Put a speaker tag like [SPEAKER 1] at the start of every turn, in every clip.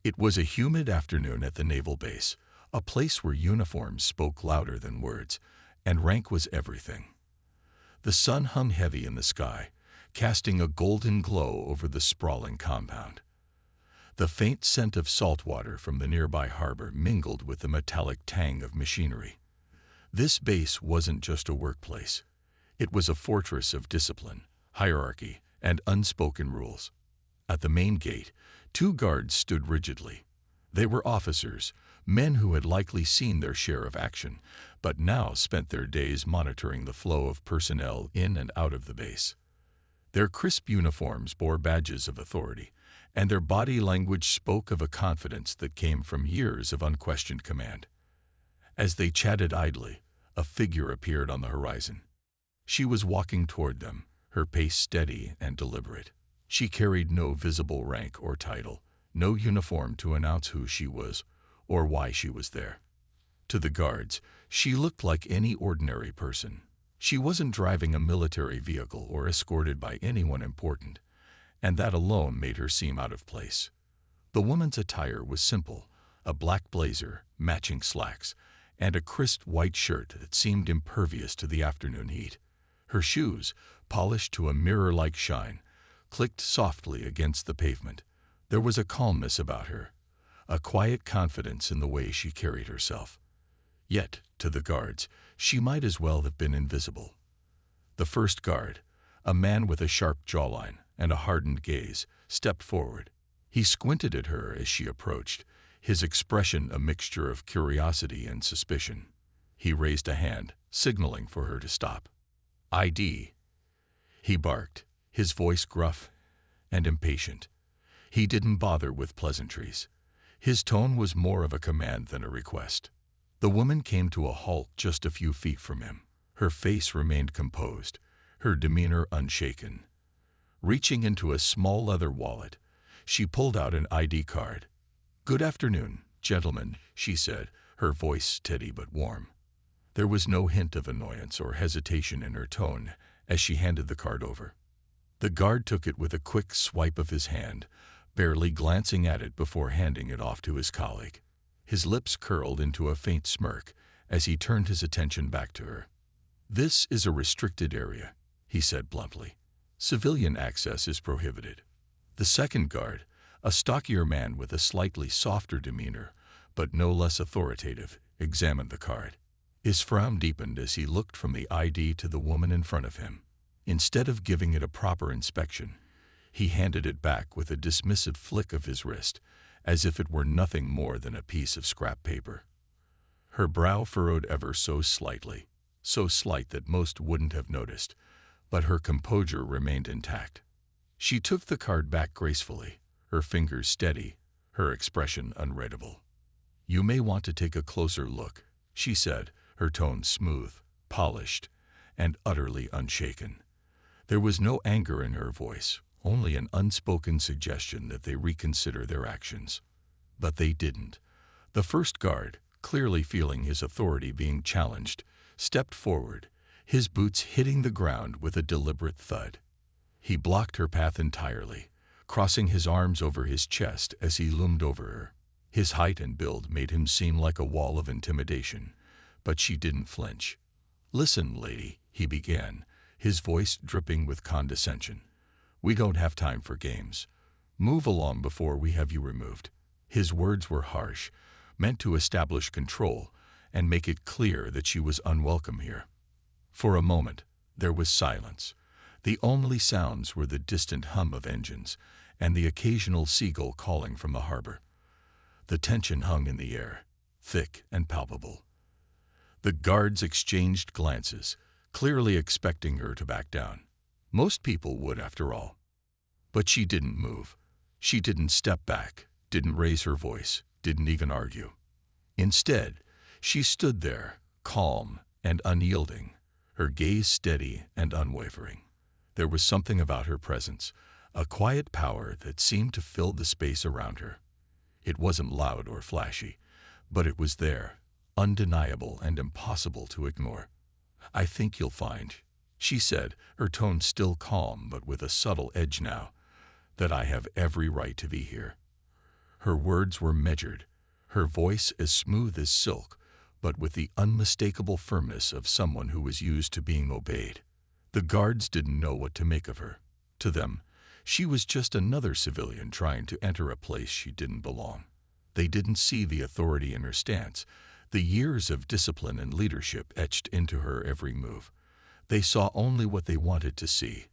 [SPEAKER 1] It was a humid afternoon at the naval base, a place where uniforms spoke louder than words, and rank was everything. The sun hung heavy in the sky, casting a golden glow over the sprawling compound. The faint scent of salt water from the nearby harbor mingled with the metallic tang of machinery. This base wasn't just a workplace. It was a fortress of discipline, hierarchy, and unspoken rules. At the main gate, two guards stood rigidly. They were officers, men who had likely seen their share of action, but now spent their days monitoring the flow of personnel in and out of the base. Their crisp uniforms bore badges of authority, and their body language spoke of a confidence that came from years of unquestioned command. As they chatted idly, a figure appeared on the horizon. She was walking toward them, her pace steady and deliberate. She carried no visible rank or title, no uniform to announce who she was or why she was there. To the guards, she looked like any ordinary person. She wasn't driving a military vehicle or escorted by anyone important, and that alone made her seem out of place. The woman's attire was simple, a black blazer, matching slacks, and a crisp white shirt that seemed impervious to the afternoon heat. Her shoes, polished to a mirror-like shine, clicked softly against the pavement. There was a calmness about her, a quiet confidence in the way she carried herself. Yet, to the guards, she might as well have been invisible. The first guard, a man with a sharp jawline and a hardened gaze, stepped forward. He squinted at her as she approached, his expression a mixture of curiosity and suspicion. He raised a hand, signaling for her to stop. "ID," he barked, his voice gruff and impatient. He didn't bother with pleasantries. His tone was more of a command than a request. The woman came to a halt just a few feet from him. Her face remained composed, her demeanor unshaken. Reaching into a small leather wallet, she pulled out an ID card. "Good afternoon, gentlemen," she said, her voice steady but warm. There was no hint of annoyance or hesitation in her tone as she handed the card over. The guard took it with a quick swipe of his hand, barely glancing at it before handing it off to his colleague. His lips curled into a faint smirk as he turned his attention back to her. "This is a restricted area," he said bluntly. "Civilian access is prohibited." The second guard, a stockier man with a slightly softer demeanor, but no less authoritative, examined the card. His frown deepened as he looked from the ID to the woman in front of him. Instead of giving it a proper inspection, he handed it back with a dismissive flick of his wrist, as if it were nothing more than a piece of scrap paper. Her brow furrowed ever so slightly, so slight that most wouldn't have noticed, but her composure remained intact. She took the card back gracefully, her fingers steady, her expression unreadable. "You may want to take a closer look," she said, her tone smooth, polished, and utterly unshaken. There was no anger in her voice, only an unspoken suggestion that they reconsider their actions. But they didn't. The first guard, clearly feeling his authority being challenged, stepped forward, his boots hitting the ground with a deliberate thud. He blocked her path entirely, crossing his arms over his chest as he loomed over her. His height and build made him seem like a wall of intimidation, but she didn't flinch. "Listen, lady," he began, his voice dripping with condescension. "We don't have time for games. Move along before we have you removed." His words were harsh, meant to establish control and make it clear that she was unwelcome here. For a moment, there was silence. The only sounds were the distant hum of engines and the occasional seagull calling from the harbor. The tension hung in the air, thick and palpable. The guards exchanged glances, clearly expecting her to back down. Most people would, after all. But she didn't move. She didn't step back, didn't raise her voice, didn't even argue. Instead, she stood there, calm and unyielding, her gaze steady and unwavering. There was something about her presence, a quiet power that seemed to fill the space around her. It wasn't loud or flashy, but it was there, undeniable and impossible to ignore. "I think you'll find," she said, her tone still calm but with a subtle edge now, "that I have every right to be here." Her words were measured, her voice as smooth as silk, but with the unmistakable firmness of someone who was used to being obeyed. The guards didn't know what to make of her. To them, she was just another civilian trying to enter a place she didn't belong. They didn't see the authority in her stance, the years of discipline and leadership etched into her every move. They saw only what they wanted to see,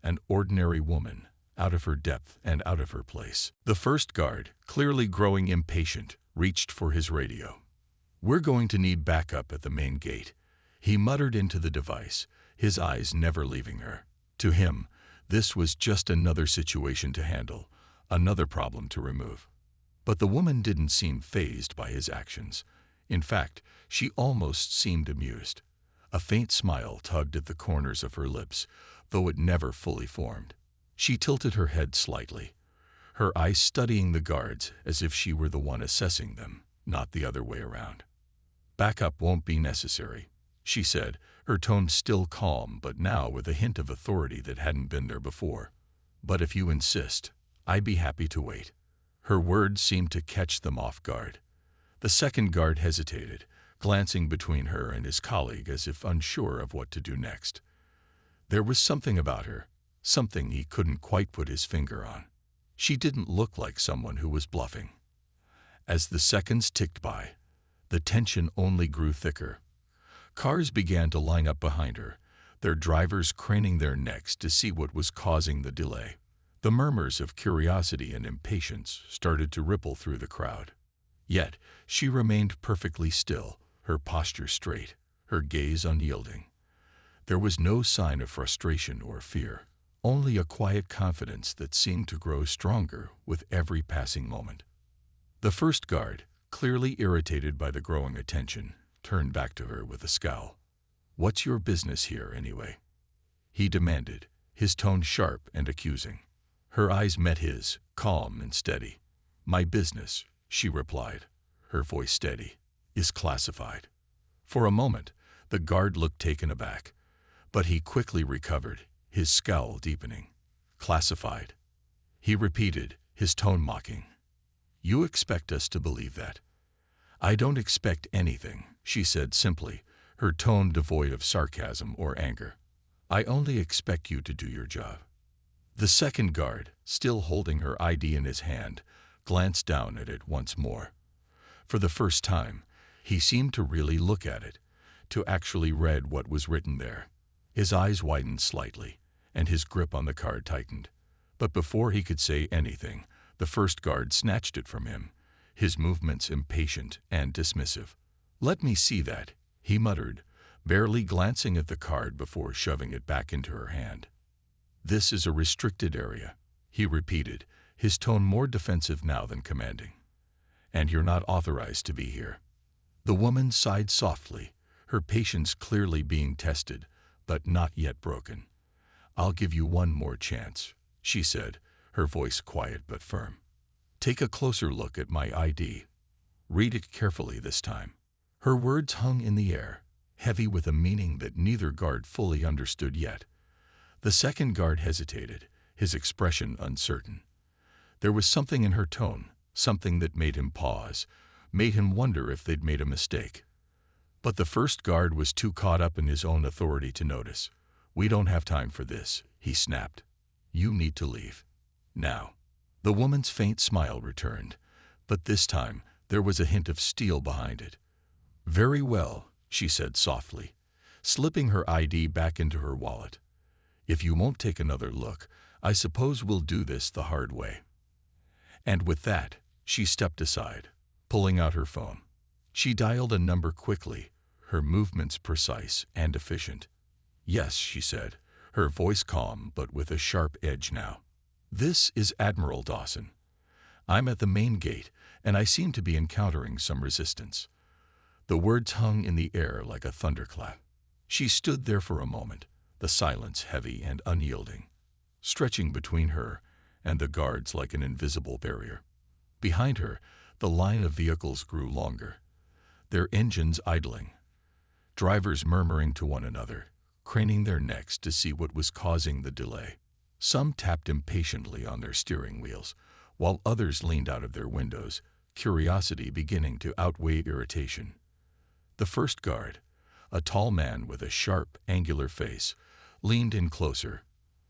[SPEAKER 1] an ordinary woman, out of her depth and out of her place. The first guard, clearly growing impatient, reached for his radio. "We're going to need backup at the main gate," he muttered into the device, his eyes never leaving her. To him, this was just another situation to handle, another problem to remove. But the woman didn't seem fazed by his actions. In fact, she almost seemed amused. A faint smile tugged at the corners of her lips, though it never fully formed. She tilted her head slightly, her eyes studying the guards as if she were the one assessing them, not the other way around. "Backup won't be necessary," she said, her tone still calm but now with a hint of authority that hadn't been there before. "But if you insist, I'd be happy to wait." Her words seemed to catch them off guard. The second guard hesitated, glancing between her and his colleague as if unsure of what to do next. There was something about her, something he couldn't quite put his finger on. She didn't look like someone who was bluffing. As the seconds ticked by, the tension only grew thicker. Cars began to line up behind her, their drivers craning their necks to see what was causing the delay. The murmurs of curiosity and impatience started to ripple through the crowd. Yet she remained perfectly still, her posture straight, her gaze unyielding. There was no sign of frustration or fear, only a quiet confidence that seemed to grow stronger with every passing moment. The first guard, clearly irritated by the growing attention, turned back to her with a scowl. "What's your business here, anyway?" he demanded, his tone sharp and accusing. Her eyes met his, calm and steady. "My business," she replied, her voice steady, "is classified." For a moment, the guard looked taken aback, but he quickly recovered, his scowl deepening. "Classified?" he repeated, his tone mocking. "You expect us to believe that?" "I don't expect anything," she said simply, her tone devoid of sarcasm or anger. "I only expect you to do your job." The second guard, still holding her ID in his hand, glanced down at it once more. For the first time, he seemed to really look at it, to actually read what was written there. His eyes widened slightly, and his grip on the card tightened. But before he could say anything, the first guard snatched it from him, his movements impatient and dismissive. "Let me see that," he muttered, barely glancing at the card before shoving it back into her hand. "This is a restricted area," he repeated, his tone more defensive now than commanding. "And you're not authorized to be here." The woman sighed softly, her patience clearly being tested, but not yet broken. "I'll give you one more chance," she said, her voice quiet but firm. "Take a closer look at my ID. Read it carefully this time." Her words hung in the air, heavy with a meaning that neither guard fully understood yet. The second guard hesitated, his expression uncertain. There was something in her tone, something that made him pause, made him wonder if they'd made a mistake. But the first guard was too caught up in his own authority to notice. "We don't have time for this," he snapped. "You need to leave. Now." The woman's faint smile returned, but this time there was a hint of steel behind it. "Very well," she said softly, slipping her ID back into her wallet. "If you won't take another look, I suppose we'll do this the hard way." And with that, she stepped aside, pulling out her phone. She dialed a number quickly, her movements precise and efficient. "Yes," she said, her voice calm but with a sharp edge now. "This is Admiral Dawson. I'm at the main gate, and I seem to be encountering some resistance." The words hung in the air like a thunderclap. She stood there for a moment, the silence heavy and unyielding, stretching between her and the guards like an invisible barrier. Behind her, the line of vehicles grew longer, their engines idling, drivers murmuring to one another, craning their necks to see what was causing the delay. Some tapped impatiently on their steering wheels, while others leaned out of their windows, curiosity beginning to outweigh irritation. The first guard, a tall man with a sharp, angular face, leaned in closer.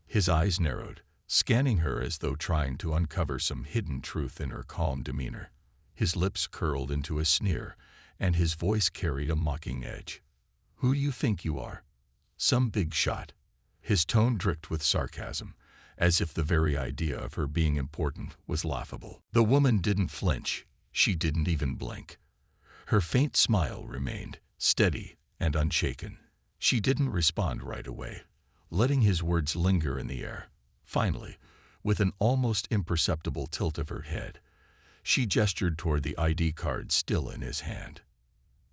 [SPEAKER 1] His eyes narrowed, scanning her as though trying to uncover some hidden truth in her calm demeanor. His lips curled into a sneer, and his voice carried a mocking edge. "Who do you think you are? Some big shot?" His tone dripped with sarcasm, as if the very idea of her being important was laughable. The woman didn't flinch. She didn't even blink. Her faint smile remained, steady and unshaken. She didn't respond right away, letting his words linger in the air. Finally, with an almost imperceptible tilt of her head, she gestured toward the ID card still in his hand.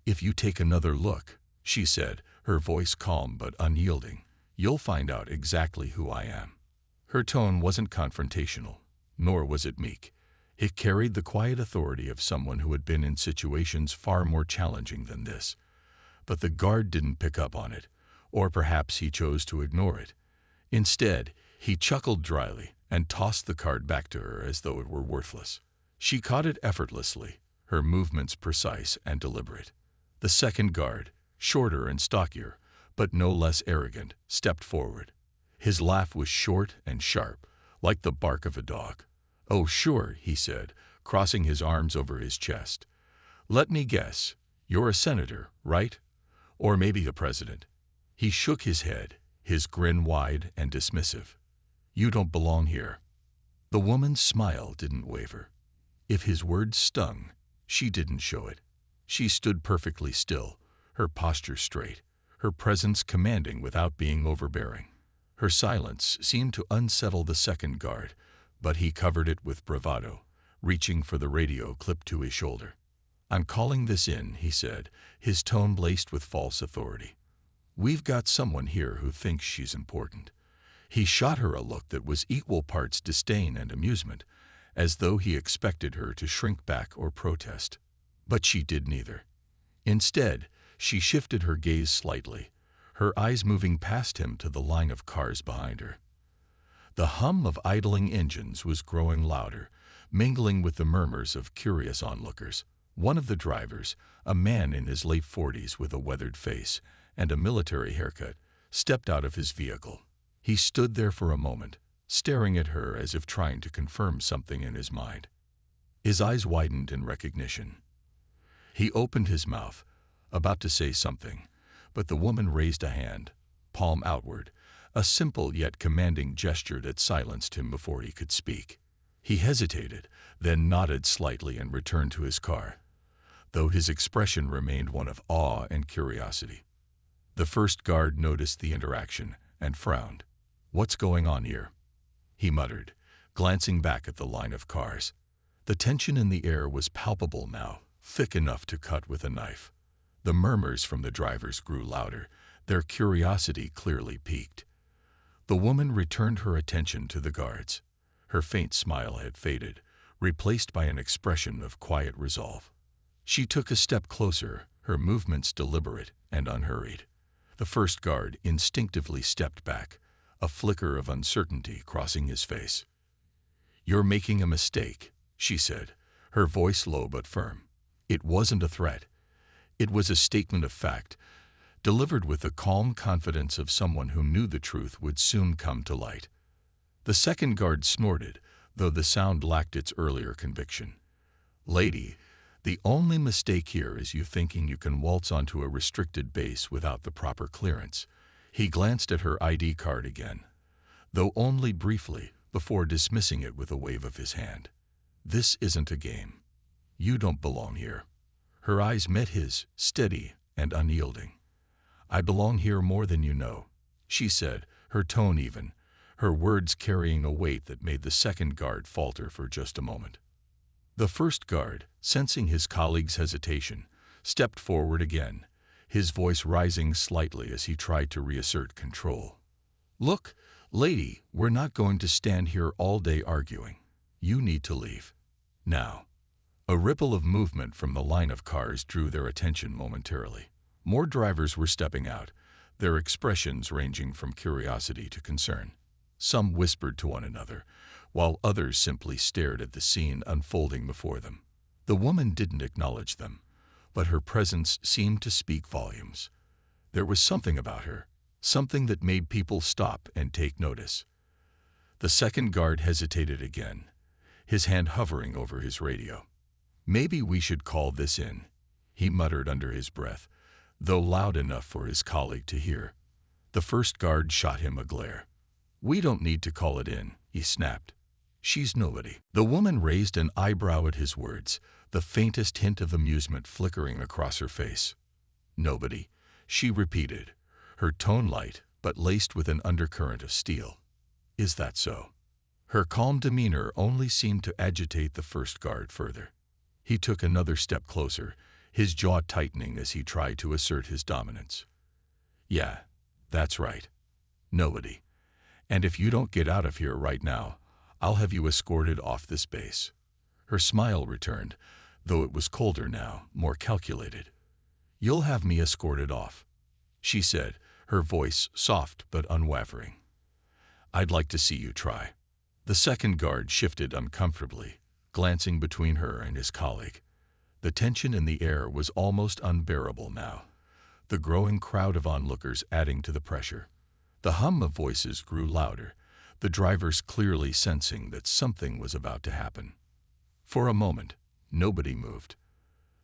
[SPEAKER 1] "If you take another look," she said, her voice calm but unyielding, "you'll find out exactly who I am." Her tone wasn't confrontational, nor was it meek. It carried the quiet authority of someone who had been in situations far more challenging than this. But the guard didn't pick up on it, or perhaps he chose to ignore it. Instead, he chuckled dryly and tossed the card back to her as though it were worthless. She caught it effortlessly, her movements precise and deliberate. The second guard, shorter and stockier, but no less arrogant, stepped forward. His laugh was short and sharp, like the bark of a dog. "Oh, sure," he said, crossing his arms over his chest. "Let me guess, you're a senator, right? Or maybe a president." He shook his head, his grin wide and dismissive. "You don't belong here." The woman's smile didn't waver. If his words stung, she didn't show it. She stood perfectly still, her posture straight, her presence commanding without being overbearing. Her silence seemed to unsettle the second guard, but he covered it with bravado, reaching for the radio clipped to his shoulder. "I'm calling this in," he said, his tone laced with false authority. "We've got someone here who thinks she's important." He shot her a look that was equal parts disdain and amusement, as though he expected her to shrink back or protest. But she did neither. Instead, she shifted her gaze slightly, her eyes moving past him to the line of cars behind her. The hum of idling engines was growing louder, mingling with the murmurs of curious onlookers. One of the drivers, a man in his late 40s with a weathered face and a military haircut, stepped out of his vehicle. He stood there for a moment, staring at her as if trying to confirm something in his mind. His eyes widened in recognition. He opened his mouth, about to say something, but the woman raised a hand, palm outward, a simple yet commanding gesture that silenced him before he could speak. He hesitated, then nodded slightly and returned to his car, though his expression remained one of awe and curiosity. The first guard noticed the interaction and frowned. "What's going on here?" he muttered, glancing back at the line of cars. The tension in the air was palpable now, thick enough to cut with a knife. The murmurs from the drivers grew louder, their curiosity clearly piqued. The woman returned her attention to the guards. Her faint smile had faded, replaced by an expression of quiet resolve. She took a step closer, her movements deliberate and unhurried. The first guard instinctively stepped back, a flicker of uncertainty crossing his face. "You're making a mistake," she said, her voice low but firm. It wasn't a threat. It was a statement of fact, delivered with the calm confidence of someone who knew the truth would soon come to light. The second guard snorted, though the sound lacked its earlier conviction. "Lady, the only mistake here is you thinking you can waltz onto a restricted base without the proper clearance." He glanced at her ID card again, though only briefly, before dismissing it with a wave of his hand. "This isn't a game. You don't belong here." Her eyes met his, steady and unyielding. "I belong here more than you know," she said, her tone even, her words carrying a weight that made the second guard falter for just a moment. The first guard, sensing his colleague's hesitation, stepped forward again, his voice rising slightly as he tried to reassert control. "Look, lady, we're not going to stand here all day arguing. You need to leave. Now." A ripple of movement from the line of cars drew their attention momentarily. More drivers were stepping out, their expressions ranging from curiosity to concern. Some whispered to one another, while others simply stared at the scene unfolding before them. The woman didn't acknowledge them, but her presence seemed to speak volumes. There was something about her, something that made people stop and take notice. The second guard hesitated again, his hand hovering over his radio. "Maybe we should call this in," he muttered under his breath, though loud enough for his colleague to hear. The first guard shot him a glare. "We don't need to call it in," he snapped. "She's nobody." The woman raised an eyebrow at his words, the faintest hint of amusement flickering across her face. "Nobody," she repeated, her tone light but laced with an undercurrent of steel. "Is that so?" Her calm demeanor only seemed to agitate the first guard further. He took another step closer, his jaw tightening as he tried to assert his dominance. "Yeah, that's right. Nobody. And if you don't get out of here right now, I'll have you escorted off this base." Her smile returned, though it was colder now, more calculated. "You'll have me escorted off," she said, her voice soft but unwavering. "I'd like to see you try." The second guard shifted uncomfortably, glancing between her and his colleague. The tension in the air was almost unbearable now, the growing crowd of onlookers adding to the pressure. The hum of voices grew louder, the drivers clearly sensing that something was about to happen. For a moment, nobody moved.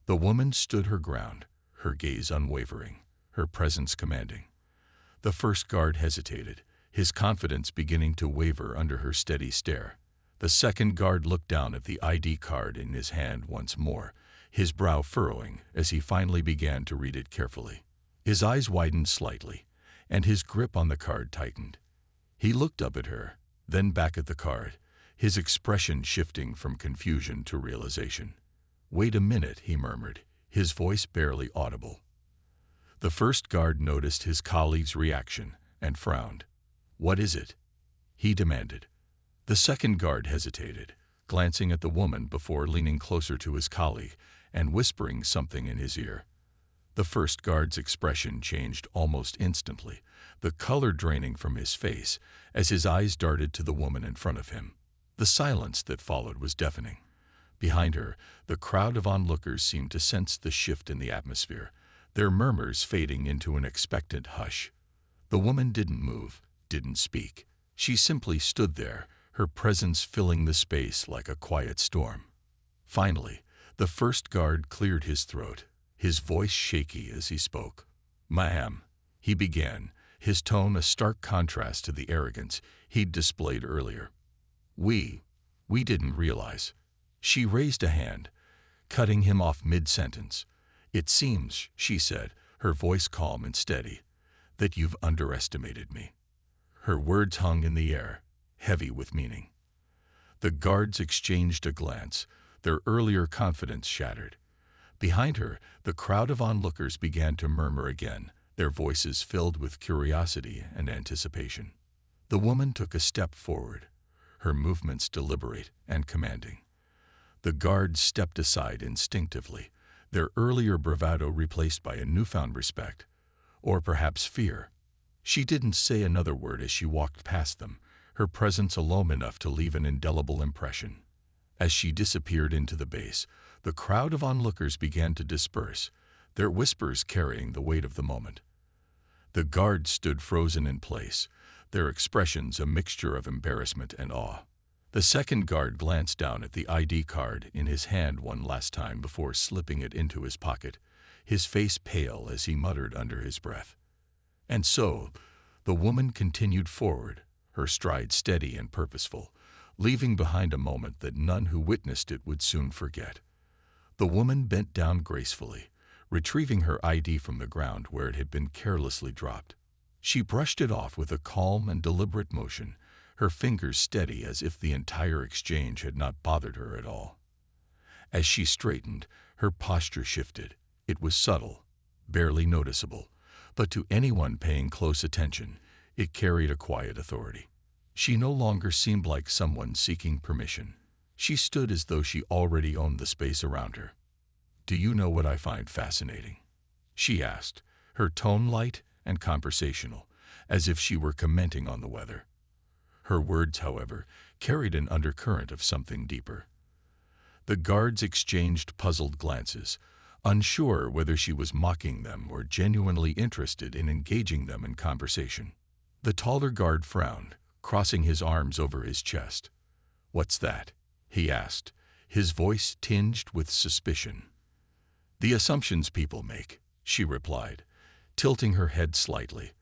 [SPEAKER 1] The woman stood her ground, her gaze unwavering, her presence commanding. The first guard hesitated, his confidence beginning to waver under her steady stare. The second guard looked down at the ID card in his hand once more, his brow furrowing as he finally began to read it carefully. His eyes widened slightly, and his grip on the card tightened. He looked up at her, then back at the card, his expression shifting from confusion to realization. "Wait a minute," he murmured, his voice barely audible. The first guard noticed his colleague's reaction and frowned. "What is it?" he demanded. The second guard hesitated, glancing at the woman before leaning closer to his colleague and whispering something in his ear. The first guard's expression changed almost instantly, the color draining from his face as his eyes darted to the woman in front of him. The silence that followed was deafening. Behind her, the crowd of onlookers seemed to sense the shift in the atmosphere, their murmurs fading into an expectant hush. The woman didn't move, didn't speak. She simply stood there, her presence filling the space like a quiet storm. Finally, the first guard cleared his throat, his voice shaky as he spoke. "Ma'am," he began, his tone a stark contrast to the arrogance he'd displayed earlier. We didn't realize." She raised a hand, cutting him off mid-sentence. "It seems," she said, her voice calm and steady, "that you've underestimated me." Her words hung in the air, heavy with meaning. The guards exchanged a glance, their earlier confidence shattered. Behind her, the crowd of onlookers began to murmur again, their voices filled with curiosity and anticipation. The woman took a step forward, her movements deliberate and commanding. The guards stepped aside instinctively, their earlier bravado replaced by a newfound respect, or perhaps fear. She didn't say another word as she walked past them, her presence alone enough to leave an indelible impression. As she disappeared into the base, the crowd of onlookers began to disperse, their whispers carrying the weight of the moment. The guards stood frozen in place, their expressions a mixture of embarrassment and awe. The second guard glanced down at the ID card in his hand one last time before slipping it into his pocket, his face pale as he muttered under his breath. And so, the woman continued forward, her stride steady and purposeful, leaving behind a moment that none who witnessed it would soon forget. The woman bent down gracefully, retrieving her ID from the ground where it had been carelessly dropped. She brushed it off with a calm and deliberate motion, her fingers steady as if the entire exchange had not bothered her at all. As she straightened, her posture shifted. It was subtle, barely noticeable, but to anyone paying close attention, it carried a quiet authority. She no longer seemed like someone seeking permission. She stood as though she already owned the space around her. "Do you know what I find fascinating?" she asked, her tone light and conversational, as if she were commenting on the weather. Her words, however, carried an undercurrent of something deeper. The guards exchanged puzzled glances, unsure whether she was mocking them or genuinely interested in engaging them in conversation. The taller guard frowned, crossing his arms over his chest. "What's that?" he asked, his voice tinged with suspicion. "The assumptions people make," she replied, tilting her head slightly,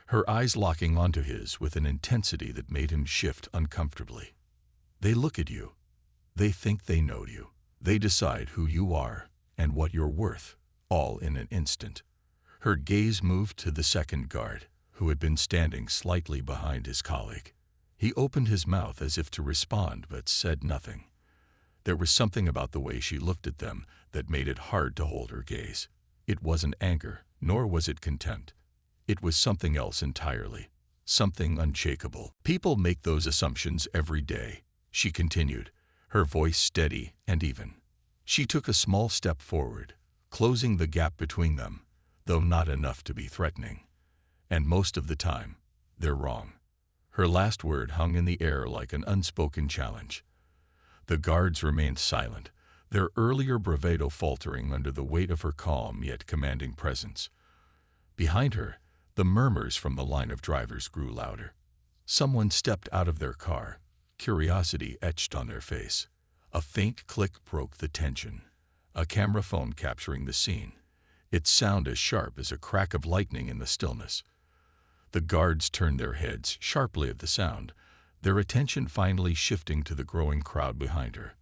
[SPEAKER 1] her eyes locking onto his with an intensity that made him shift uncomfortably. "They look at you. They think they know you. They decide who you are and what you're worth, all in an instant." Her gaze moved to the second guard, who had been standing slightly behind his colleague. He opened his mouth as if to respond but said nothing. There was something about the way she looked at them that made it hard to hold her gaze. It wasn't anger, nor was it contempt. It was something else entirely, something unshakable. "People make those assumptions every day," she continued, her voice steady and even. She took a small step forward, closing the gap between them, though not enough to be threatening. "And most of the time, they're wrong." Her last word hung in the air like an unspoken challenge. The guards remained silent, their earlier bravado faltering under the weight of her calm yet commanding presence. Behind her, the murmurs from the line of drivers grew louder. Someone stepped out of their car, curiosity etched on their face. A faint click broke the tension, a camera phone capturing the scene, its sound as sharp as a crack of lightning in the stillness. The guards turned their heads sharply at the sound, their attention finally shifting to the growing crowd behind her.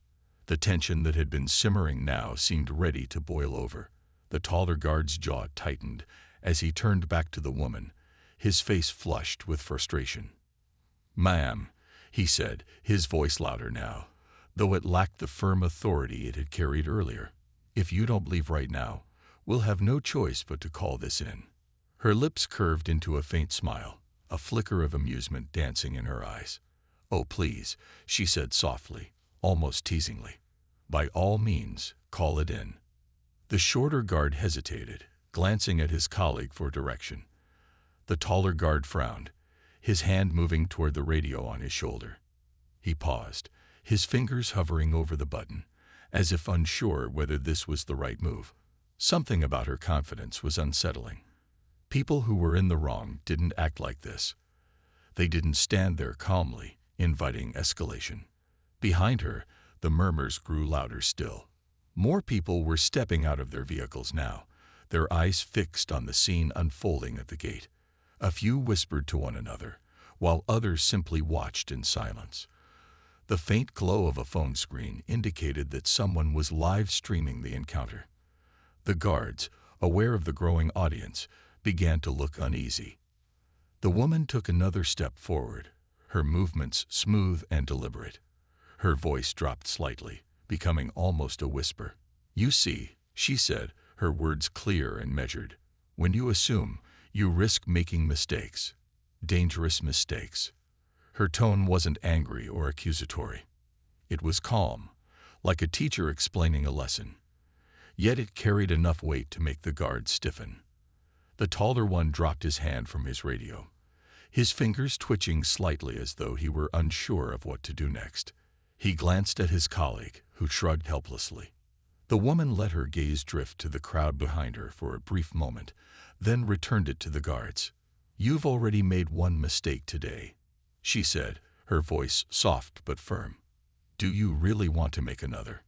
[SPEAKER 1] The tension that had been simmering now seemed ready to boil over. The taller guard's jaw tightened as he turned back to the woman, his face flushed with frustration. "Ma'am," he said, his voice louder now, though it lacked the firm authority it had carried earlier. "If you don't leave right now, we'll have no choice but to call this in." Her lips curved into a faint smile, a flicker of amusement dancing in her eyes. "Oh, please," she said softly, almost teasingly. "By all means, call it in." The shorter guard hesitated, glancing at his colleague for direction. The taller guard frowned, his hand moving toward the radio on his shoulder. He paused, his fingers hovering over the button, as if unsure whether this was the right move. Something about her confidence was unsettling. People who were in the wrong didn't act like this. They didn't stand there calmly, inviting escalation. Behind her, the murmurs grew louder still. More people were stepping out of their vehicles now, their eyes fixed on the scene unfolding at the gate. A few whispered to one another, while others simply watched in silence. The faint glow of a phone screen indicated that someone was live streaming the encounter. The guards, aware of the growing audience, began to look uneasy. The woman took another step forward, her movements smooth and deliberate. Her voice dropped slightly, becoming almost a whisper. "You see," she said, her words clear and measured, "when you assume, you risk making mistakes. Dangerous mistakes." Her tone wasn't angry or accusatory. It was calm, like a teacher explaining a lesson. Yet it carried enough weight to make the guards stiffen. The taller one dropped his hand from his radio, his fingers twitching slightly as though he were unsure of what to do next. He glanced at his colleague, who shrugged helplessly. The woman let her gaze drift to the crowd behind her for a brief moment, then returned it to the guards. "You've already made one mistake today," she said, her voice soft but firm. "Do you really want to make another?"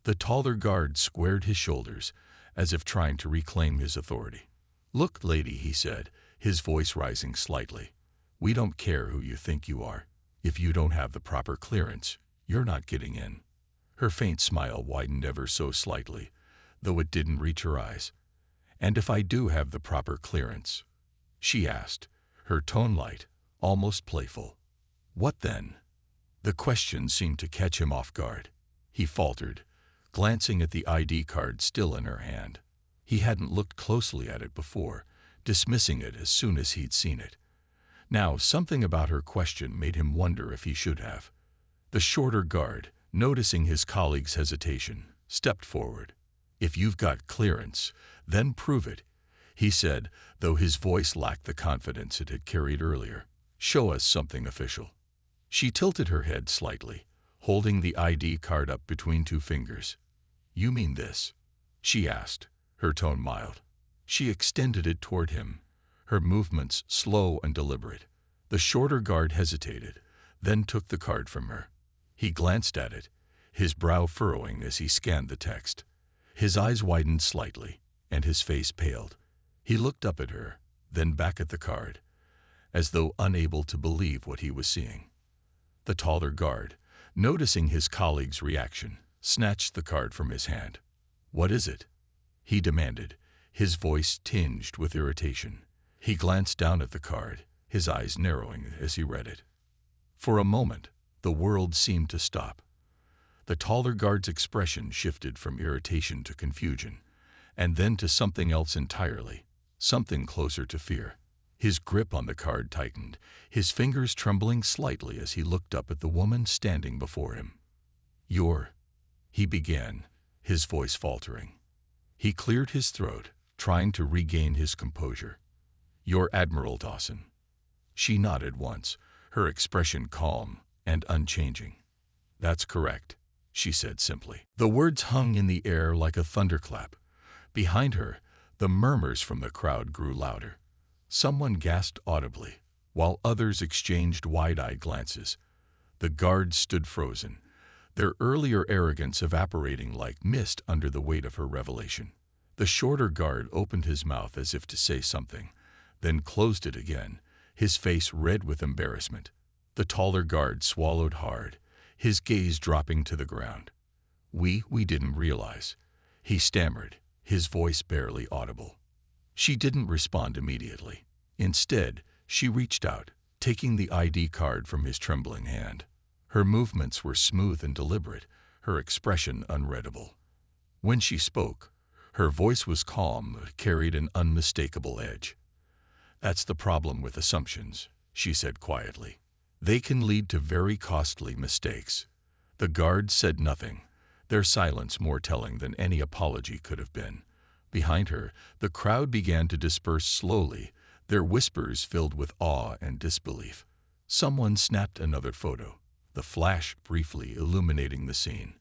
[SPEAKER 1] The taller guard squared his shoulders, as if trying to reclaim his authority. "Look, lady," he said, his voice rising slightly, "we don't care who you think you are. If you don't have the proper clearance, you're not getting in." Her faint smile widened ever so slightly, though it didn't reach her eyes. "And if I do have the proper clearance?" she asked, her tone light, almost playful. "What then?" The question seemed to catch him off guard. He faltered, glancing at the ID card still in her hand. He hadn't looked closely at it before, dismissing it as soon as he'd seen it. Now, something about her question made him wonder if he should have. The shorter guard, noticing his colleague's hesitation, stepped forward. "If you've got clearance, then prove it," he said, though his voice lacked the confidence it had carried earlier. "Show us something official." She tilted her head slightly, holding the ID card up between two fingers. "You mean this?" she asked, her tone mild. She extended it toward him, her movements slow and deliberate. The shorter guard hesitated, then took the card from her. He glanced at it, his brow furrowing as he scanned the text. His eyes widened slightly, and his face paled. He looked up at her, then back at the card, as though unable to believe what he was seeing. The taller guard, noticing his colleague's reaction, snatched the card from his hand. "What is it?" he demanded, his voice tinged with irritation. He glanced down at the card, his eyes narrowing as he read it. For a moment, the world seemed to stop. The taller guard's expression shifted from irritation to confusion, and then to something else entirely, something closer to fear. His grip on the card tightened, his fingers trembling slightly as he looked up at the woman standing before him. He began, his voice faltering. He cleared his throat, trying to regain his composure. "You're Admiral Dawson." She nodded once, her expression calm and unchanging. "That's correct," she said simply. The words hung in the air like a thunderclap. Behind her, the murmurs from the crowd grew louder. Someone gasped audibly, while others exchanged wide-eyed glances. The guards stood frozen, their earlier arrogance evaporating like mist under the weight of her revelation. The shorter guard opened his mouth as if to say something, then closed it again, his face red with embarrassment. The taller guard swallowed hard, his gaze dropping to the ground. We didn't realize," he stammered, his voice barely audible. She didn't respond immediately. Instead, she reached out, taking the ID card from his trembling hand. Her movements were smooth and deliberate, her expression unreadable. When she spoke, her voice was calm but carried an unmistakable edge. "That's the problem with assumptions," she said quietly. "They can lead to very costly mistakes." The guards said nothing, their silence more telling than any apology could have been. Behind her, the crowd began to disperse slowly, their whispers filled with awe and disbelief. Someone snapped another photo, the flash briefly illuminating the scene.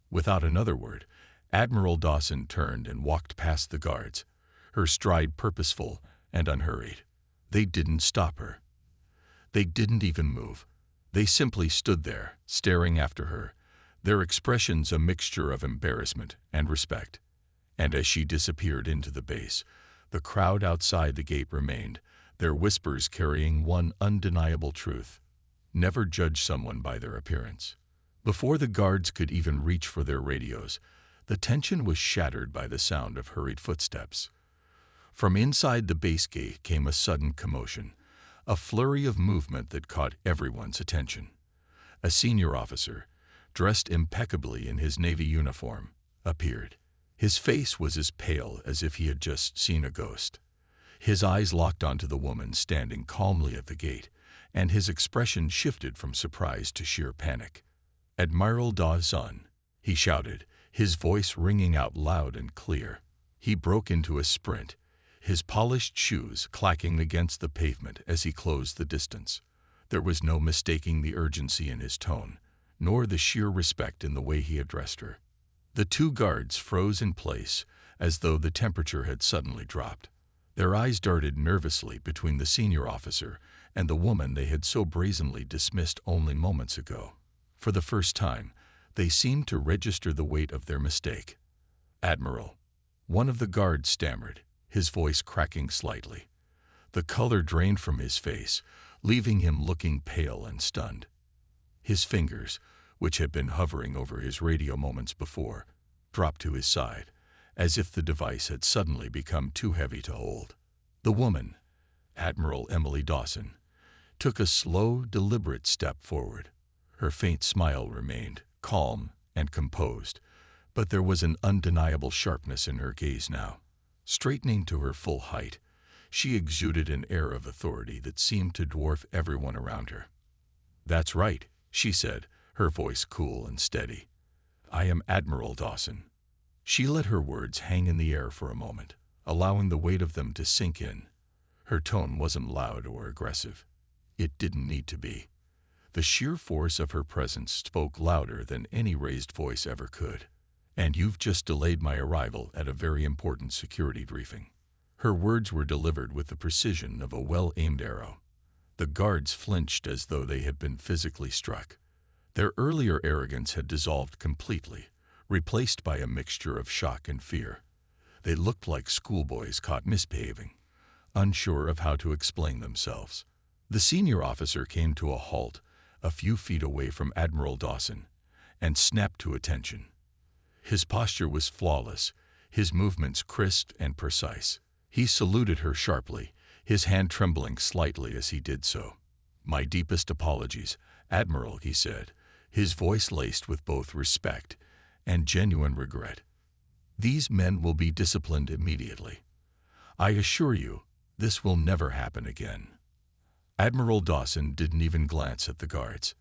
[SPEAKER 1] Without another word, Admiral Dawson turned and walked past the guards, her stride purposeful and unhurried. They didn't stop her. They didn't even move. They simply stood there, staring after her, their expressions a mixture of embarrassment and respect. And as she disappeared into the base, the crowd outside the gate remained, their whispers carrying one undeniable truth: never judge someone by their appearance. Before the guards could even reach for their radios, the tension was shattered by the sound of hurried footsteps. From inside the base gate came a sudden commotion, a flurry of movement that caught everyone's attention. A senior officer, dressed impeccably in his Navy uniform, appeared. His face was as pale as if he had just seen a ghost. His eyes locked onto the woman standing calmly at the gate, and his expression shifted from surprise to sheer panic. "Admiral Dawson," he shouted, his voice ringing out loud and clear. He broke into a sprint, his polished shoes clacking against the pavement as he closed the distance. There was no mistaking the urgency in his tone, nor the sheer respect in the way he addressed her. The two guards froze in place, as though the temperature had suddenly dropped. Their eyes darted nervously between the senior officer and the woman they had so brazenly dismissed only moments ago. For the first time, they seemed to register the weight of their mistake. "Admiral," one of the guards stammered, his voice cracking slightly. The color drained from his face, leaving him looking pale and stunned. His fingers, which had been hovering over his radio moments before, dropped to his side, as if the device had suddenly become too heavy to hold. The woman, Admiral Emily Dawson, took a slow, deliberate step forward. Her faint smile remained, calm and composed, but there was an undeniable sharpness in her gaze now. Straightening to her full height, she exuded an air of authority that seemed to dwarf everyone around her. "That's right," she said, her voice cool and steady. "I am Admiral Dawson." She let her words hang in the air for a moment, allowing the weight of them to sink in. Her tone wasn't loud or aggressive. It didn't need to be. The sheer force of her presence spoke louder than any raised voice ever could. "And you've just delayed my arrival at a very important security briefing." Her words were delivered with the precision of a well-aimed arrow. The guards flinched as though they had been physically struck. Their earlier arrogance had dissolved completely, replaced by a mixture of shock and fear. They looked like schoolboys caught misbehaving, unsure of how to explain themselves. The senior officer came to a halt a few feet away from Admiral Dawson and snapped to attention. His posture was flawless, his movements crisp and precise. He saluted her sharply, his hand trembling slightly as he did so. "My deepest apologies, Admiral," he said, his voice laced with both respect and genuine regret. "These men will be disciplined immediately. I assure you, this will never happen again." Admiral Dawson didn't even glance at the guards.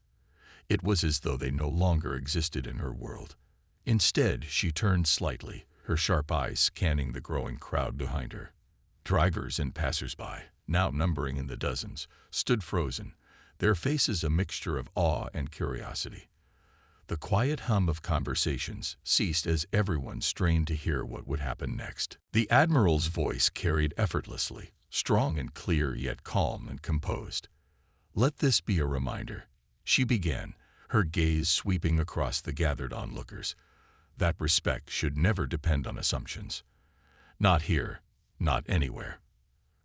[SPEAKER 1] It was as though they no longer existed in her world. Instead, she turned slightly, her sharp eyes scanning the growing crowd behind her. Drivers and passers-by, now numbering in the dozens, stood frozen, their faces a mixture of awe and curiosity. The quiet hum of conversations ceased as everyone strained to hear what would happen next. The Admiral's voice carried effortlessly, strong and clear yet calm and composed. "Let this be a reminder," she began, her gaze sweeping across the gathered onlookers, "that respect should never depend on assumptions. Not here, not anywhere."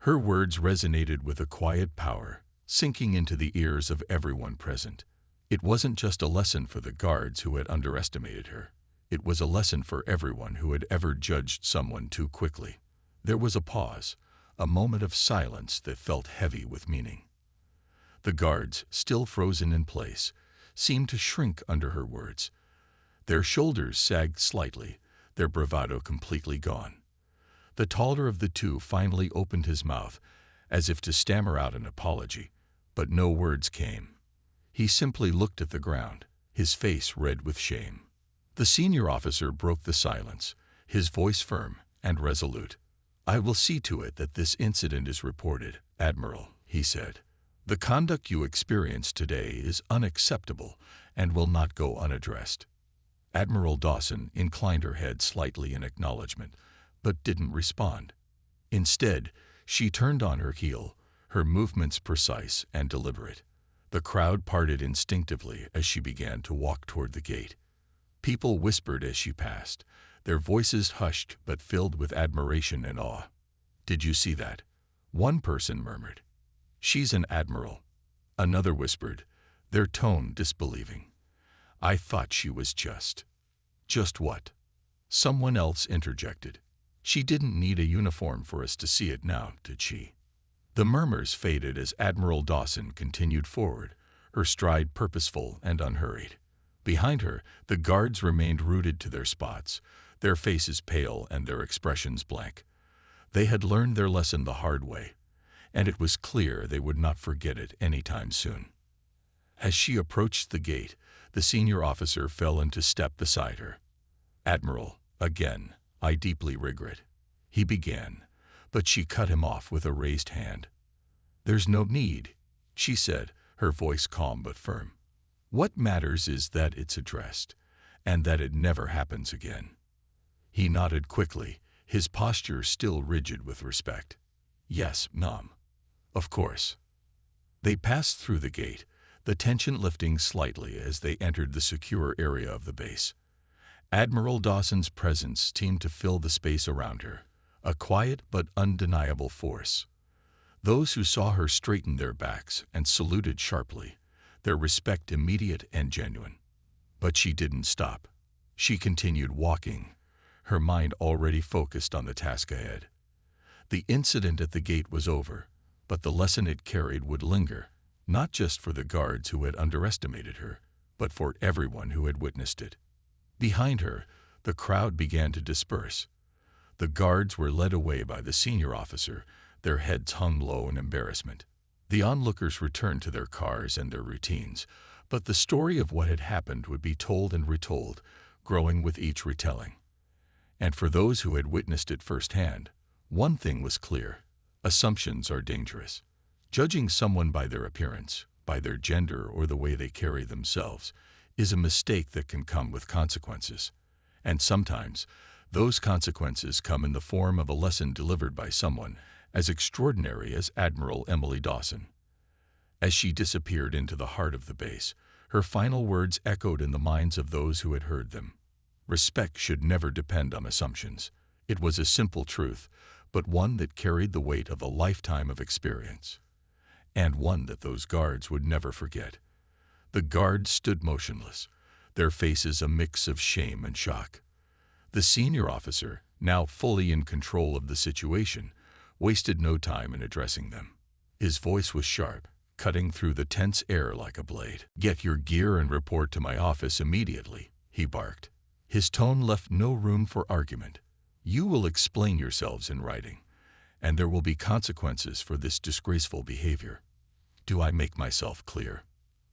[SPEAKER 1] Her words resonated with a quiet power, sinking into the ears of everyone present. It wasn't just a lesson for the guards who had underestimated her. It was a lesson for everyone who had ever judged someone too quickly. There was a pause, a moment of silence that felt heavy with meaning. The guards, still frozen in place, seemed to shrink under her words. Their shoulders sagged slightly, their bravado completely gone. The taller of the two finally opened his mouth, as if to stammer out an apology, but no words came. He simply looked at the ground, his face red with shame. The senior officer broke the silence, his voice firm and resolute. "I will see to it that this incident is reported, Admiral," he said. "The conduct you experienced today is unacceptable and will not go unaddressed." Admiral Dawson inclined her head slightly in acknowledgement, but didn't respond. Instead, she turned on her heel, her movements precise and deliberate. The crowd parted instinctively as she began to walk toward the gate. People whispered as she passed, their voices hushed but filled with admiration and awe. "Did you see that?" one person murmured. "She's an admiral." Another whispered, their tone disbelieving. "I thought she was just." "Just what?" Someone else interjected. "She didn't need a uniform for us to see it now, did she?" The murmurs faded as Admiral Dawson continued forward, her stride purposeful and unhurried. Behind her, the guards remained rooted to their spots, their faces pale and their expressions blank. They had learned their lesson the hard way, and it was clear they would not forget it anytime soon. As she approached the gate, the senior officer fell into step beside her. "Admiral, again, I deeply regret," he began, but she cut him off with a raised hand. "There's no need," she said, her voice calm but firm. "What matters is that it's addressed, and that it never happens again." He nodded quickly, his posture still rigid with respect. "Yes, ma'am. Of course." They passed through the gate, the tension lifting slightly as they entered the secure area of the base. Admiral Dawson's presence seemed to fill the space around her, a quiet but undeniable force. Those who saw her straightened their backs and saluted sharply, their respect immediate and genuine. But she didn't stop. She continued walking, her mind already focused on the task ahead. The incident at the gate was over, but the lesson it carried would linger, not just for the guards who had underestimated her, but for everyone who had witnessed it. Behind her, the crowd began to disperse. The guards were led away by the senior officer, their heads hung low in embarrassment. The onlookers returned to their cars and their routines, but the story of what had happened would be told and retold, growing with each retelling. And for those who had witnessed it firsthand, one thing was clear: assumptions are dangerous. Judging someone by their appearance, by their gender or the way they carry themselves, is a mistake that can come with consequences. And sometimes, those consequences come in the form of a lesson delivered by someone as extraordinary as Admiral Emily Dawson. As she disappeared into the heart of the base, her final words echoed in the minds of those who had heard them. Respect should never depend on assumptions. It was a simple truth, but one that carried the weight of a lifetime of experience. And one that those guards would never forget. The guards stood motionless, their faces a mix of shame and shock. The senior officer, now fully in control of the situation, wasted no time in addressing them. His voice was sharp, cutting through the tense air like a blade. "Get your gear and report to my office immediately," he barked. His tone left no room for argument. "You will explain yourselves in writing, and there will be consequences for this disgraceful behavior. Do I make myself clear?"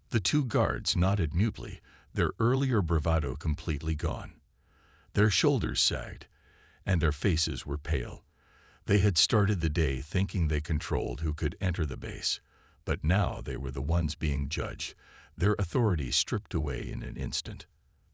[SPEAKER 1] The two guards nodded mutely, their earlier bravado completely gone. Their shoulders sagged, and their faces were pale. They had started the day thinking they controlled who could enter the base, but now they were the ones being judged, their authority stripped away in an instant.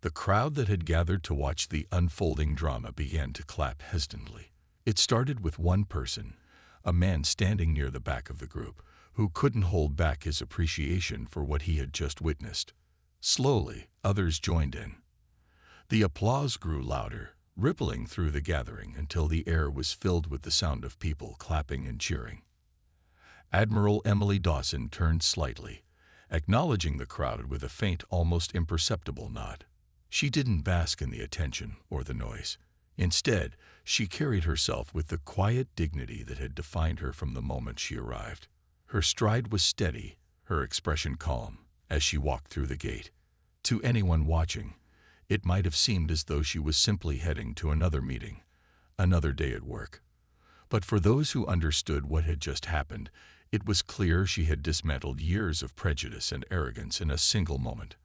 [SPEAKER 1] The crowd that had gathered to watch the unfolding drama began to clap hesitantly. It started with one person, a man standing near the back of the group, who couldn't hold back his appreciation for what he had just witnessed. Slowly, others joined in. The applause grew louder, rippling through the gathering until the air was filled with the sound of people clapping and cheering. Admiral Emily Dawson turned slightly, acknowledging the crowd with a faint, almost imperceptible nod. She didn't bask in the attention or the noise. Instead, she carried herself with the quiet dignity that had defined her from the moment she arrived. Her stride was steady, her expression calm, as she walked through the gate. To anyone watching, it might have seemed as though she was simply heading to another meeting, another day at work. But for those who understood what had just happened, it was clear she had dismantled years of prejudice and arrogance in a single moment.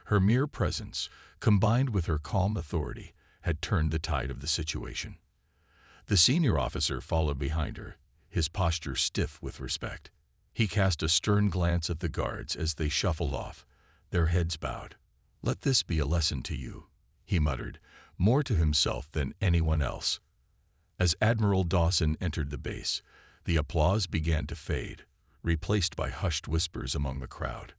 [SPEAKER 1] Her mere presence, combined with her calm authority, had turned the tide of the situation. The senior officer followed behind her, his posture stiff with respect. He cast a stern glance at the guards as they shuffled off, their heads bowed. "Let this be a lesson to you," he muttered, more to himself than anyone else. As Admiral Dawson entered the base, the applause began to fade, replaced by hushed whispers among the crowd.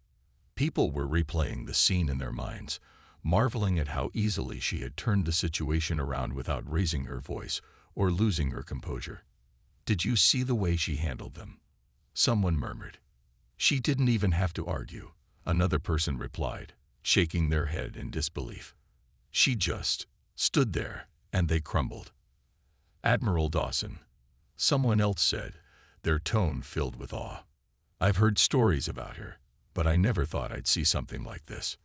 [SPEAKER 1] People were replaying the scene in their minds, marveling at how easily she had turned the situation around without raising her voice or losing her composure. "Did you see the way she handled them?" someone murmured. "She didn't even have to argue," another person replied, shaking their head in disbelief. "She just stood there, and they crumbled." "Admiral Dawson," someone else said, their tone filled with awe. "I've heard stories about her, but I never thought I'd see something like this."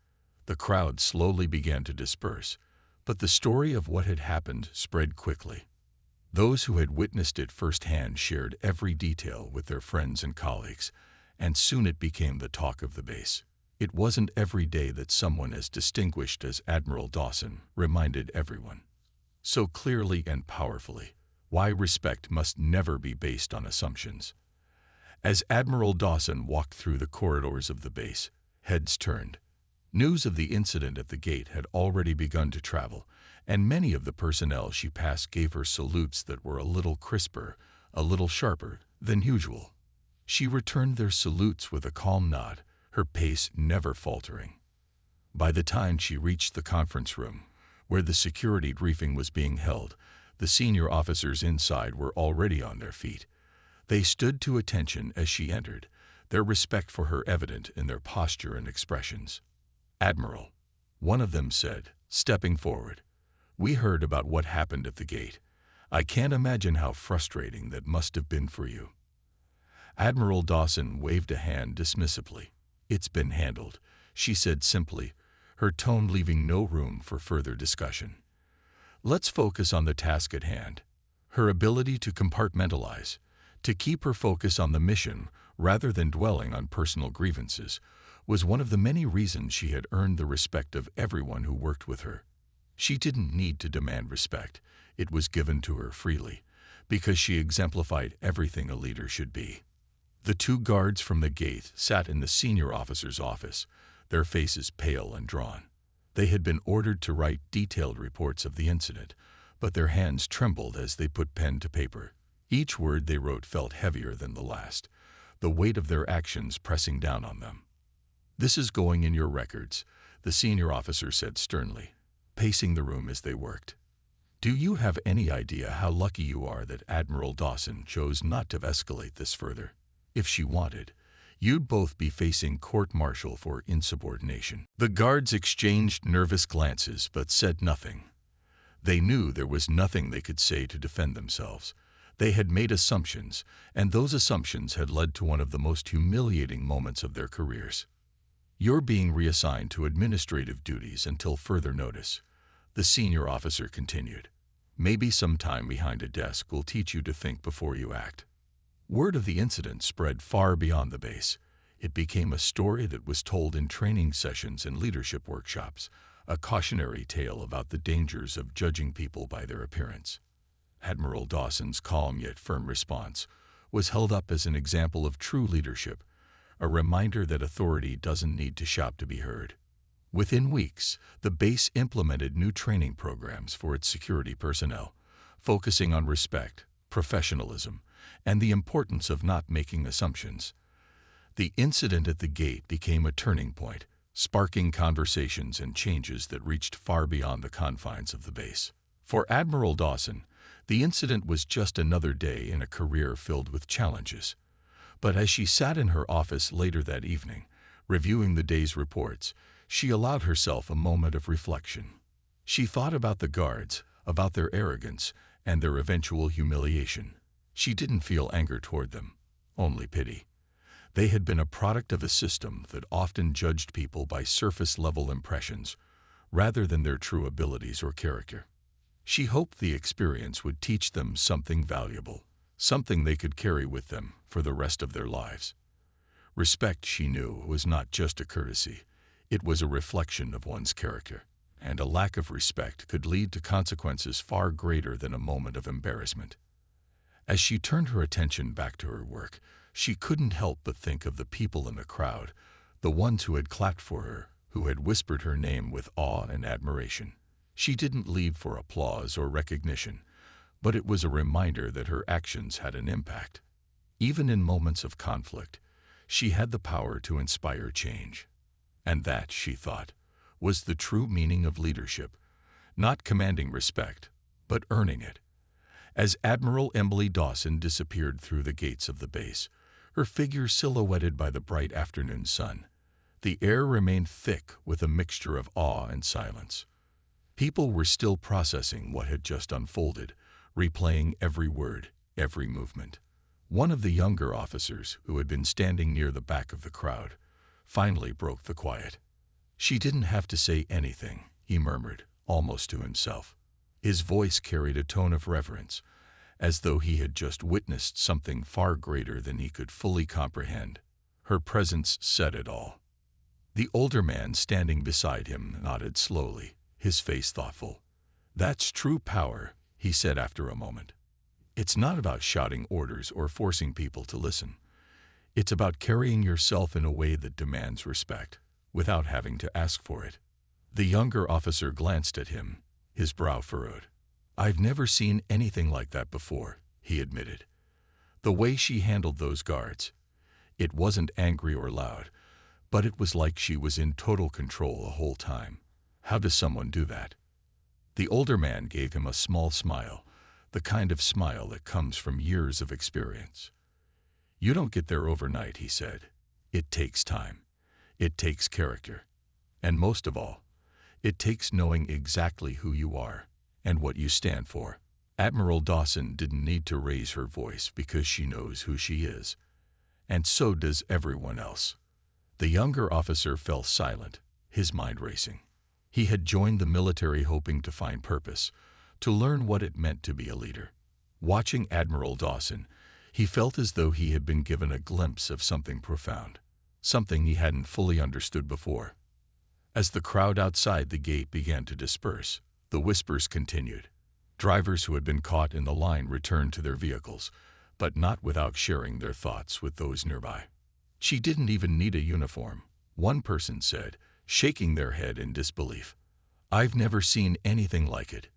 [SPEAKER 1] The crowd slowly began to disperse, but the story of what had happened spread quickly. Those who had witnessed it firsthand shared every detail with their friends and colleagues, and soon it became the talk of the base. It wasn't every day that someone as distinguished as Admiral Dawson reminded everyone, so clearly and powerfully, why respect must never be based on assumptions. As Admiral Dawson walked through the corridors of the base, heads turned. News of the incident at the gate had already begun to travel, and many of the personnel she passed gave her salutes that were a little crisper, a little sharper than usual. She returned their salutes with a calm nod, her pace never faltering. By the time she reached the conference room, where the security briefing was being held, the senior officers inside were already on their feet. They stood to attention as she entered, their respect for her evident in their posture and expressions. "Admiral," one of them said, stepping forward, "we heard about what happened at the gate. I can't imagine how frustrating that must have been for you." Admiral Dawson waved a hand dismissively. "It's been handled," she said simply, her tone leaving no room for further discussion. "Let's focus on the task at hand." Her ability to compartmentalize, to keep her focus on the mission rather than dwelling on personal grievances, was one of the many reasons she had earned the respect of everyone who worked with her. She didn't need to demand respect. It was given to her freely, because she exemplified everything a leader should be. The two guards from the gate sat in the senior officer's office, their faces pale and drawn. They had been ordered to write detailed reports of the incident, but their hands trembled as they put pen to paper. Each word they wrote felt heavier than the last, the weight of their actions pressing down on them. "This is going in your records," the senior officer said sternly, pacing the room as they worked. "Do you have any idea how lucky you are that Admiral Dawson chose not to escalate this further? If she wanted, you'd both be facing court-martial for insubordination." The guards exchanged nervous glances but said nothing. They knew there was nothing they could say to defend themselves. They had made assumptions, and those assumptions had led to one of the most humiliating moments of their careers. "You're being reassigned to administrative duties until further notice," the senior officer continued. "Maybe some time behind a desk will teach you to think before you act." Word of the incident spread far beyond the base. It became a story that was told in training sessions and leadership workshops, a cautionary tale about the dangers of judging people by their appearance. Admiral Dawson's calm yet firm response was held up as an example of true leadership, a reminder that authority doesn't need to shout to be heard. Within weeks, the base implemented new training programs for its security personnel, focusing on respect, professionalism, and the importance of not making assumptions. The incident at the gate became a turning point, sparking conversations and changes that reached far beyond the confines of the base. For Admiral Dawson, the incident was just another day in a career filled with challenges. But as she sat in her office later that evening, reviewing the day's reports, she allowed herself a moment of reflection. She thought about the guards, about their arrogance, and their eventual humiliation. She didn't feel anger toward them, only pity. They had been a product of a system that often judged people by surface-level impressions, rather than their true abilities or character. She hoped the experience would teach them something valuable, something they could carry with them for the rest of their lives. Respect, she knew, was not just a courtesy. It was a reflection of one's character, and a lack of respect could lead to consequences far greater than a moment of embarrassment. As she turned her attention back to her work, she couldn't help but think of the people in the crowd, the ones who had clapped for her, who had whispered her name with awe and admiration. She didn't leave for applause or recognition, but it was a reminder that her actions had an impact. Even in moments of conflict, she had the power to inspire change. And that, she thought, was the true meaning of leadership, not commanding respect, but earning it. As Admiral Emily Dawson disappeared through the gates of the base, her figure silhouetted by the bright afternoon sun, the air remained thick with a mixture of awe and silence. People were still processing what had just unfolded, replaying every word, every movement. One of the younger officers, who had been standing near the back of the crowd, finally broke the quiet. "She didn't have to say anything," he murmured, almost to himself. His voice carried a tone of reverence, as though he had just witnessed something far greater than he could fully comprehend. Her presence said it all. The older man standing beside him nodded slowly, his face thoughtful. "That's true power," he said after a moment. "It's not about shouting orders or forcing people to listen. It's about carrying yourself in a way that demands respect, without having to ask for it." The younger officer glanced at him, his brow furrowed. "I've never seen anything like that before," he admitted. "The way she handled those guards. It wasn't angry or loud, but it was like she was in total control the whole time. How does someone do that?" The older man gave him a small smile, the kind of smile that comes from years of experience. "You don't get there overnight," he said. "It takes time. It takes character. And most of all, it takes knowing exactly who you are and what you stand for." Admiral Dawson didn't need to raise her voice because she knows who she is. And so does everyone else. The younger officer fell silent, his mind racing. He had joined the military hoping to find purpose, to learn what it meant to be a leader. Watching Admiral Dawson, he felt as though he had been given a glimpse of something profound, something he hadn't fully understood before. As the crowd outside the gate began to disperse, the whispers continued. Drivers who had been caught in the line returned to their vehicles, but not without sharing their thoughts with those nearby. She didn't even need a uniform, one person said, shaking their head in disbelief. I've never seen anything like it.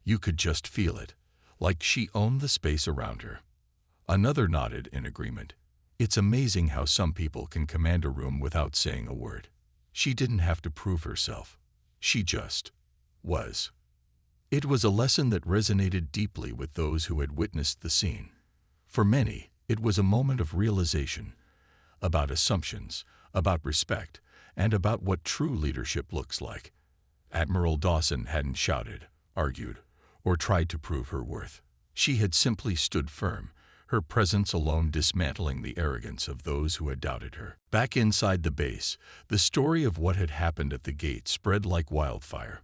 [SPEAKER 1] You could just feel it, like she owned the space around her. Another nodded in agreement. It's amazing how some people can command a room without saying a word. She didn't have to prove herself. She just was. It was a lesson that resonated deeply with those who had witnessed the scene. For many, it was a moment of realization about assumptions, about respect, and about what true leadership looks like. Admiral Dawson hadn't shouted, argued, or tried to prove her worth. She had simply stood firm, her presence alone dismantling the arrogance of those who had doubted her. Back inside the base, the story of what had happened at the gate spread like wildfire.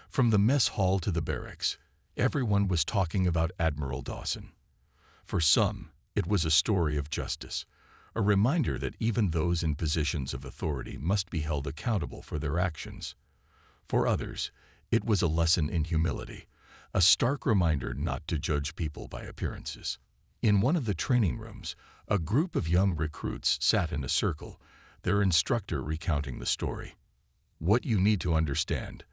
[SPEAKER 1] From the mess hall to the barracks, everyone was talking about Admiral Dawson. For some, it was a story of justice, a reminder that even those in positions of authority must be held accountable for their actions. For others, it was a lesson in humility, a stark reminder not to judge people by appearances. In one of the training rooms, a group of young recruits sat in a circle, their instructor recounting the story. What you need to understand,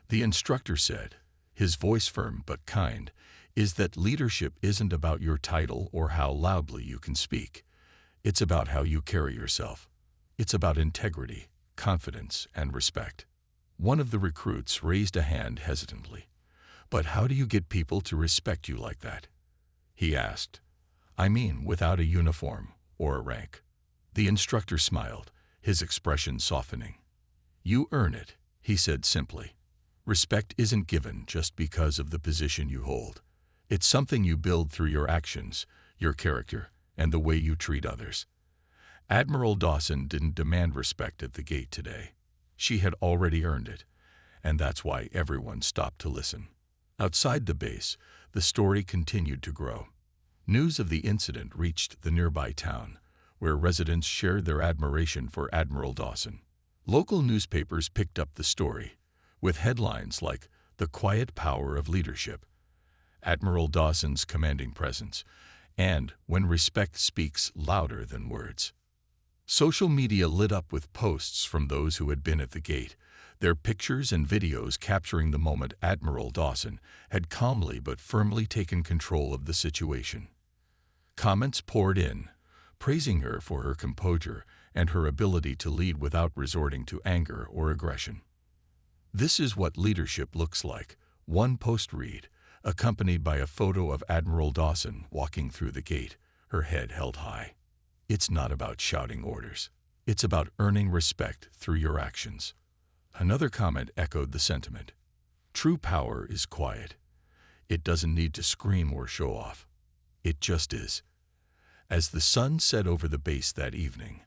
[SPEAKER 1] the instructor said, his voice firm but kind, is that leadership isn't about your title or how loudly you can speak. It's about how you carry yourself. It's about integrity, confidence, and respect. One of the recruits raised a hand hesitantly. But how do you get people to respect you like that? He asked. I mean, without a uniform or a rank. The instructor smiled, his expression softening. You earn it, he said simply. Respect isn't given just because of the position you hold. It's something you build through your actions, your character, and the way you treat others. Admiral Dawson didn't demand respect at the gate today. She had already earned it, and that's why everyone stopped to listen. Outside the base, the story continued to grow. News of the incident reached the nearby town, where residents shared their admiration for Admiral Dawson. Local newspapers picked up the story, with headlines like "The Quiet Power of Leadership," "Admiral Dawson's Commanding Presence," and "When Respect Speaks Louder Than Words." Social media lit up with posts from those who had been at the gate, their pictures and videos capturing the moment Admiral Dawson had calmly but firmly taken control of the situation. Comments poured in, praising her for her composure and her ability to lead without resorting to anger or aggression. This is what leadership looks like, one post read, accompanied by a photo of Admiral Dawson walking through the gate, her head held high. It's not about shouting orders. It's about earning respect through your actions. Another comment echoed the sentiment. True power is quiet. It doesn't need to scream or show off. It just is. As the sun set over the base that evening,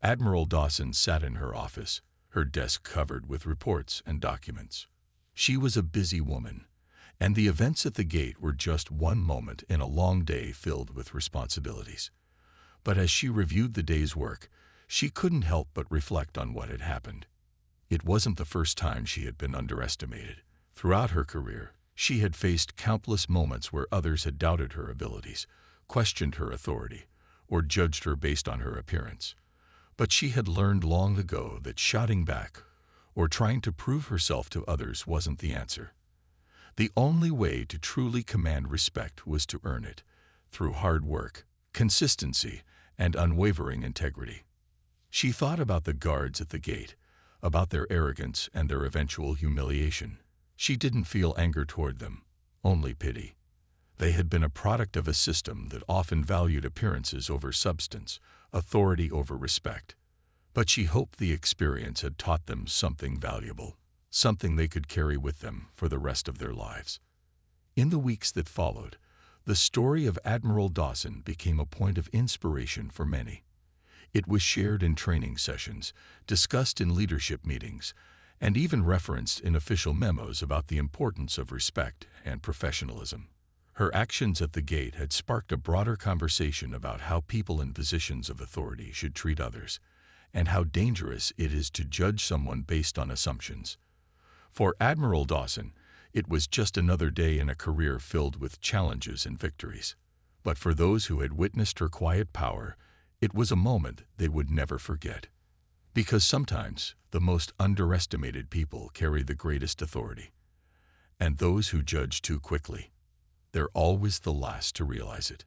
[SPEAKER 1] Admiral Dawson sat in her office, her desk covered with reports and documents. She was a busy woman, and the events at the gate were just one moment in a long day filled with responsibilities. But as she reviewed the day's work, she couldn't help but reflect on what had happened. It wasn't the first time she had been underestimated. Throughout her career, she had faced countless moments where others had doubted her abilities, questioned her authority, or judged her based on her appearance. But she had learned long ago that shouting back or trying to prove herself to others wasn't the answer. The only way to truly command respect was to earn it, through hard work, consistency, and unwavering integrity. She thought about the guards at the gate, about their arrogance and their eventual humiliation. She didn't feel anger toward them, only pity. They had been a product of a system that often valued appearances over substance, authority over respect. But she hoped the experience had taught them something valuable, something they could carry with them for the rest of their lives. In the weeks that followed, the story of Admiral Dawson became a point of inspiration for many. It was shared in training sessions, discussed in leadership meetings, and even referenced in official memos about the importance of respect and professionalism. Her actions at the gate had sparked a broader conversation about how people in positions of authority should treat others, and how dangerous it is to judge someone based on assumptions. For Admiral Dawson, it was just another day in a career filled with challenges and victories. But for those who had witnessed her quiet power, it was a moment they would never forget. Because sometimes the most underestimated people carry the greatest authority. And those who judge too quickly, they're always the last to realize it.